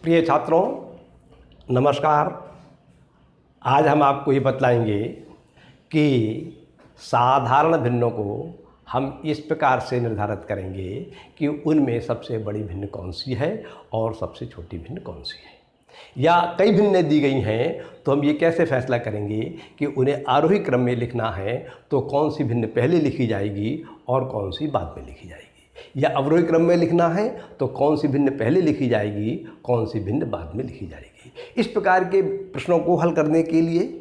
प्रिय छात्रों, नमस्कार। आज हम आपको ये बतलाएंगे कि साधारण भिन्नों को हम इस प्रकार से निर्धारित करेंगे कि उनमें सबसे बड़ी भिन्न कौन सी है और सबसे छोटी भिन्न कौन सी है। या कई भिन्नें दी गई हैं तो हम ये कैसे फैसला करेंगे कि उन्हें आरोही क्रम में लिखना है तो कौन सी भिन्न पहले लिखी जाएगी और कौन सी बाद में लिखी जाएगी, या अवरोही क्रम में लिखना है तो कौन सी भिन्न पहले लिखी जाएगी, कौन सी भिन्न बाद में लिखी जाएगी। इस प्रकार के प्रश्नों को हल करने के लिए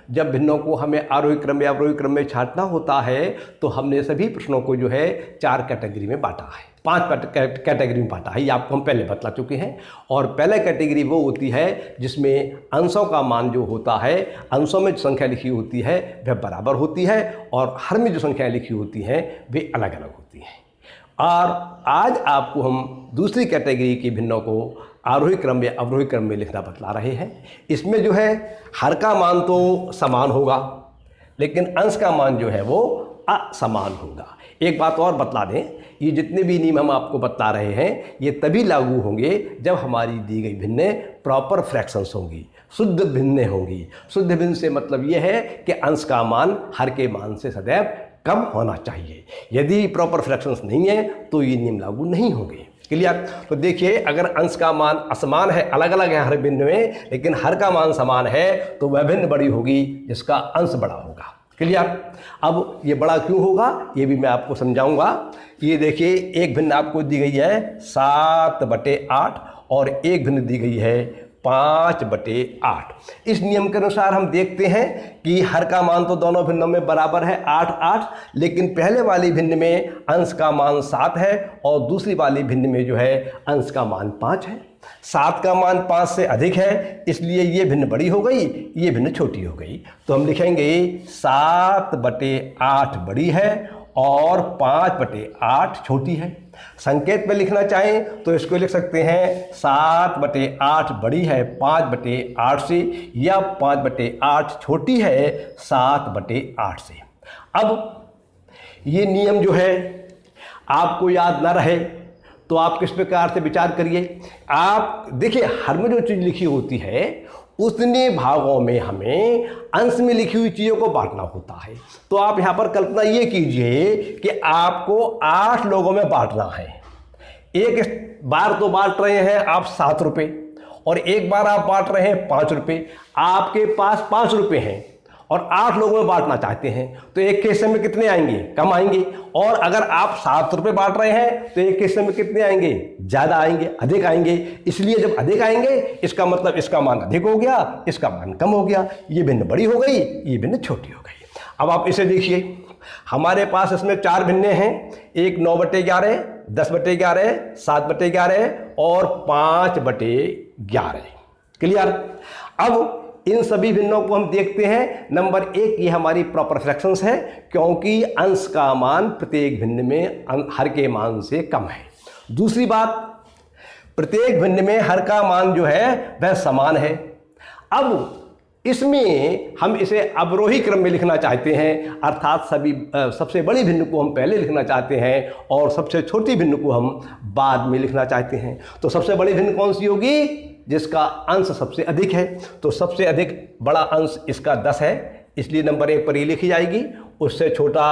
जब भिन्नों को हमें आरोही क्रम या अवरोही क्रम में छांटना होता है तो हमने सभी प्रश्नों को जो है 4 कैटेगरी में बांटा है, 5 कैटेगरी में बांटा है। ये आपको हम पहले बतला चुके हैं। और पहले कैटेगरी वो होती है जिसमें अंशों का मान जो होता है, अंशों में जो संख्या लिखी होती है वह बराबर होती है और हर में जो संख्याएँ लिखी होती हैं वे अलग अलग होती हैं। और आज आपको हम दूसरी कैटेगरी के भिन्नों को आरोही क्रम या अवरोही क्रम में लिखना बतला रहे हैं। इसमें जो है हर का मान तो समान होगा लेकिन अंश का मान जो है वो असमान होगा। एक बात और बतला दें, ये जितने भी नियम हम आपको बतला रहे हैं ये तभी लागू होंगे जब हमारी दी गई भिन्नें प्रॉपर फ्रैक्शंस होंगी, शुद्ध भिन्नें होंगी। शुद्ध भिन्न से मतलब यह है कि अंश का मान हर के मान से सदैव कम होना चाहिए। यदि प्रॉपर फ्रैक्शंस नहीं है तो ये नियम लागू नहीं होंगे। क्लियर? तो देखिए, अगर अंश का मान असमान है, अलग अलग है हर भिन्न में, लेकिन हर का मान समान है तो वह भिन्न बड़ी होगी जिसका अंश बड़ा होगा। क्लियर? अब ये बड़ा क्यों होगा ये भी मैं आपको समझाऊंगा। ये देखिए, एक भिन्न आपको दी गई है 7/8 और एक भिन्न दी गई है 5/8। इस नियम के अनुसार हम देखते हैं कि हर का मान तो दोनों भिन्नों में बराबर है 8/8, लेकिन पहले वाली भिन्न में अंश का मान 7 है और दूसरी वाली भिन्न में जो है अंश का मान 5 है। 7 का मान 5 से अधिक है, इसलिए ये भिन्न बड़ी हो गई, ये भिन्न छोटी हो गई। तो हम लिखेंगे 7/8 बड़ी है और 5/8 छोटी है। संकेत में लिखना चाहें तो इसको लिख सकते हैं 7/8 बड़ी है 5/8 से, या 5/8 छोटी है 7/8 से। अब ये नियम जो है आपको याद ना रहे तो आप किस प्रकार से विचार करिए। आप देखिए, हर में जो चीज़ लिखी होती है उतने भागों में हमें अंश में लिखी हुई चीज़ों को बांटना होता है। तो आप यहाँ पर कल्पना ये कीजिए कि आपको 8 लोगों में बांटना है। एक बार तो बांट रहे हैं आप 7 रुपये और एक बार आप बांट रहे हैं 5 रुपये। आपके पास 5 रुपये हैं और 8 लोगों में बांटना चाहते हैं तो एक के हिस्से में कितने आएंगे? कम आएंगे। और अगर आप 7 रुपये बांट रहे हैं तो एक के हिस्से में कितने आएंगे? ज़्यादा आएंगे, अधिक आएंगे। इसलिए जब अधिक आएंगे इसका मतलब इसका मान अधिक हो गया, इसका मान कम हो गया। ये भिन्न बड़ी हो गई, ये भिन्न छोटी हो गई। अब आप इसे देखिए, हमारे पास इसमें 4 भिन्नें हैं, एक 9/11, 10/11, 7/11 और 5/11। क्लियर? अब इन सभी भिन्नों को हम देखते हैं। नंबर 1 ये हमारी प्रॉपर फ्रैक्शंस है क्योंकि अंश का मान प्रत्येक भिन्न में हर के मान से कम है। दूसरी बात, प्रत्येक भिन्न में हर का मान जो है वह समान है। अब इसमें हम इसे अवरोही क्रम में लिखना चाहते हैं, अर्थात सबसे बड़ी भिन्न को हम पहले लिखना चाहते हैं और सबसे छोटी भिन्न को हम बाद में लिखना चाहते हैं। तो सबसे बड़ी भिन्न कौन सी होगी? जिसका अंश सबसे अधिक है। तो सबसे अधिक बड़ा अंश इसका 10 है, इसलिए नंबर 1 पर ये लिखी जाएगी। उससे छोटा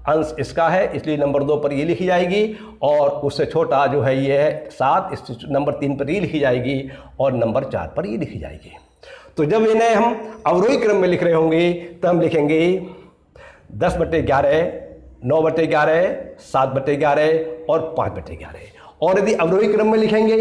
अंश इसका है, इसलिए नंबर 2 पर ये लिखी जाएगी। और उससे छोटा जो है ये है 7, इसलिए नंबर 3 पर ये लिखी जाएगी और नंबर 4 पर ये लिखी जाएगी। तो जब इन्हें हम अवरोही क्रम में लिख रहे होंगे तो हम लिखेंगे 10/11, 9/11, 7/11 और 5/11। और यदि अवरोही क्रम में लिखेंगे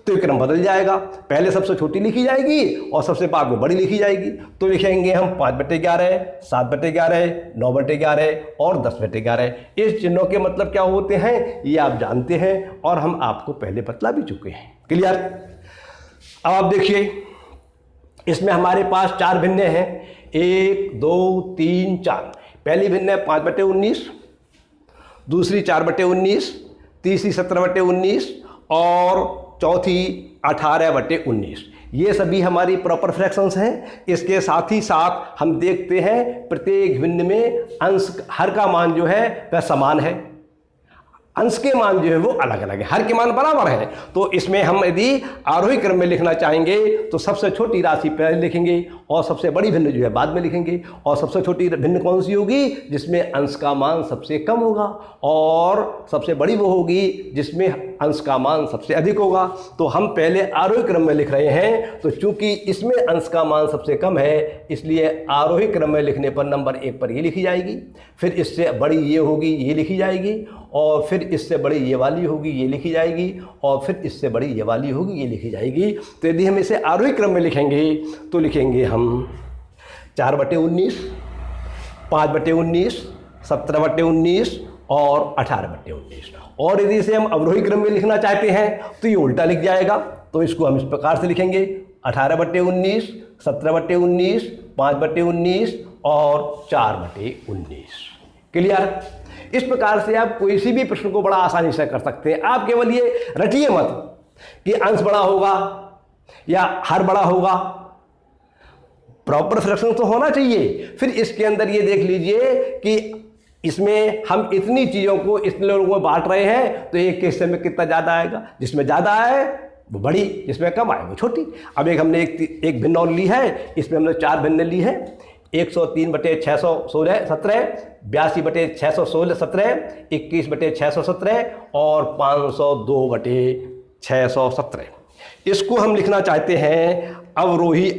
तो ये क्रम बदल जाएगा, पहले सबसे छोटी लिखी जाएगी और सबसे बाद में बड़ी लिखी जाएगी। तो लिखेंगे हम 5/11, 7/11, 9/11 और 10/11। इस चिन्हों के मतलब क्या होते हैं ये आप जानते हैं और हम आपको पहले बतला भी चुके हैं। क्लियर? अब आप देखिए, इसमें हमारे पास 4 भिन्नें हैं, 1, 2, 3, 4। पहली भिन्न है 5/19, दूसरी 4/19, तीसरी 17/19 और चौथी 18/19। ये सभी हमारी प्रॉपर फ्रैक्शंस हैं। इसके साथ ही साथ हम देखते हैं प्रत्येक भिन्न में अंश हर का मान जो है वह समान है। अंश के मान जो है वो अलग अलग है, हर के मान बराबर है। तो इसमें हम यदि आरोही क्रम में लिखना चाहेंगे तो सबसे छोटी राशि पहले लिखेंगे और सबसे बड़ी भिन्न जो है बाद में लिखेंगे। और सबसे छोटी भिन्न कौन सी होगी? जिसमें अंश का मान सबसे कम होगा, और सबसे बड़ी वो होगी जिसमें अंश का मान सबसे अधिक होगा। तो हम पहले आरोही क्रम में लिख रहे हैं, तो चूंकि इसमें अंश का मान सबसे कम है इसलिए आरोही क्रम में लिखने पर नंबर 1 पर ये लिखी जाएगी, फिर इससे बड़ी ये होगी ये लिखी जाएगी, और फिर इससे बड़ी ये वाली होगी ये लिखी जाएगी, और फिर इससे बड़ी ये वाली होगी ये लिखी जाएगी। तो यदि हम इसे आरोही क्रम में लिखेंगे तो लिखेंगे हम 4/19, 5/19, 17/19 और 18/19। और यदि इसे हम अवरोही क्रम में लिखना चाहते हैं तो ये उल्टा लिख जाएगा। तो इसको हम इस प्रकार से लिखेंगे 18/19, 17/19, 5/19 और 4/19। क्लियर? इस प्रकार से आप कोई सी भी प्रश्न को बड़ा आसानी से कर सकते हैं। आप केवल ये रटिए मत कि अंश बड़ा होगा या हर बड़ा होगा, प्रॉपर फ्रैक्शन तो होना चाहिए। फिर इसके अंदर ये देख लीजिए कि इसमें हम इतनी चीज़ों को इतने लोगों को बांट रहे हैं, तो एक के हिस्से में कितना ज़्यादा आएगा? जिसमें ज़्यादा आए वो बड़ी, जिसमें कम आए वो छोटी। अब एक हमने एक भिन्न और ली है, इसमें हमने 4 भिन्न ली है। 103/616 17, 82/616 17, 21/617 और 502/617। इसको हम लिखना चाहते हैं अवरोही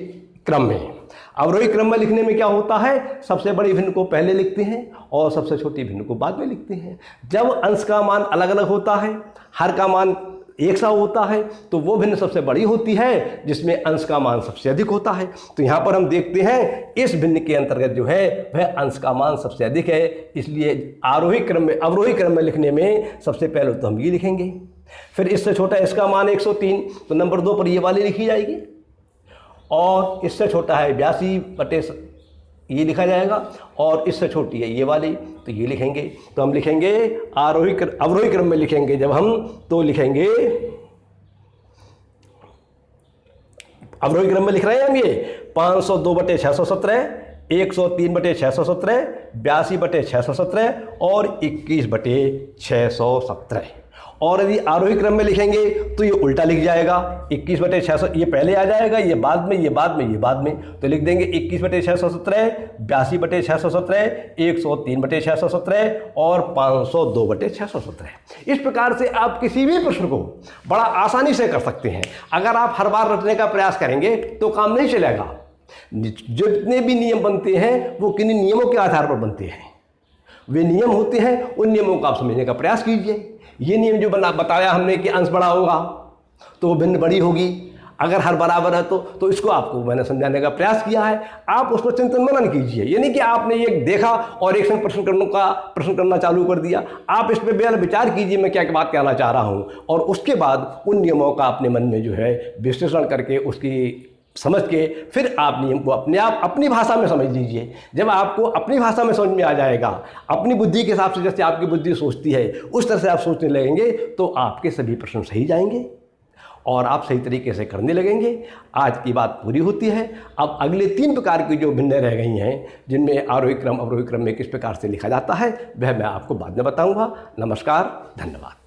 क्रम में। अवरोही क्रम में लिखने में क्या होता है? सबसे बड़ी भिन्न को पहले लिखते हैं और सबसे छोटी भिन्न को बाद में लिखते हैं। जब अंश का मान अलग अलग होता है, हर का मान एक सा होता है, तो वो भिन्न सबसे बड़ी होती है जिसमें अंश का मान सबसे अधिक होता है। तो यहाँ पर हम देखते हैं इस भिन्न के अंतर्गत जो है वह अंश का मान सबसे अधिक है, इसलिए आरोही क्रम में अवरोही क्रम में लिखने में सबसे पहले तो हम ये लिखेंगे। फिर इससे छोटा इसका मान 103, तो नंबर 2 पर ये वाली लिखी जाएगी, और इससे छोटा है 82 ये लिखा जाएगा, और इससे छोटी है ये वाली, तो ये लिखेंगे। तो हम लिखेंगे अवरोही क्रम में लिखेंगे जब हम, तो लिखेंगे अवरोही क्रम में लिख रहे हैं हम ये 502/617, 103/617, 82/617 और 21/617। और यदि आरोही क्रम में लिखेंगे तो ये उल्टा लिख जाएगा, 21/600 ये पहले आ जाएगा, ये बाद में, ये बाद में, ये बाद में। तो लिख देंगे 21/617, 82/617, 103/617 और 502/617। इस प्रकार से आप किसी भी प्रश्न को बड़ा आसानी से कर सकते हैं। अगर आप हर बार रटने का प्रयास करेंगे तो काम नहीं चलेगा। जितने भी नियम बनते हैं वो किन्हीं नियमों के आधार पर बनते हैं। वे नियम होते हैं, उन नियमों को आप समझने का प्रयास कीजिए। ये नियम जो बताया हमने कि अंश बड़ा होगा तो वो भिन्न बड़ी होगी, अगर हर बराबर है तो इसको आपको मैंने समझाने का प्रयास किया है। आप उसको चिंतन मनन कीजिए, ये नहीं कि आपने ये देखा और एक संग प्रश्न करना चालू कर दिया। आप इस पर बेहद विचार कीजिए मैं क्या बात कहना चाह रहा हूँ, और उसके बाद उन नियमों का अपने मन में जो है विश्लेषण करके उसकी समझ के फिर आप नियम को अपने आप अपनी भाषा में समझ लीजिए। जब आपको अपनी भाषा में समझ में आ जाएगा, अपनी बुद्धि के हिसाब से जैसे आपकी बुद्धि सोचती है उस तरह से आप सोचने लगेंगे, तो आपके सभी प्रश्न सही जाएंगे और आप सही तरीके से करने लगेंगे। आज की बात पूरी होती है। अब अगले 3 प्रकार की जो भिन्न रह गई हैं, जिनमें आरोही क्रम अवरोही क्रम में किस प्रकार से लिखा जाता है, वह मैं आपको बाद में बताऊँगा। नमस्कार, धन्यवाद।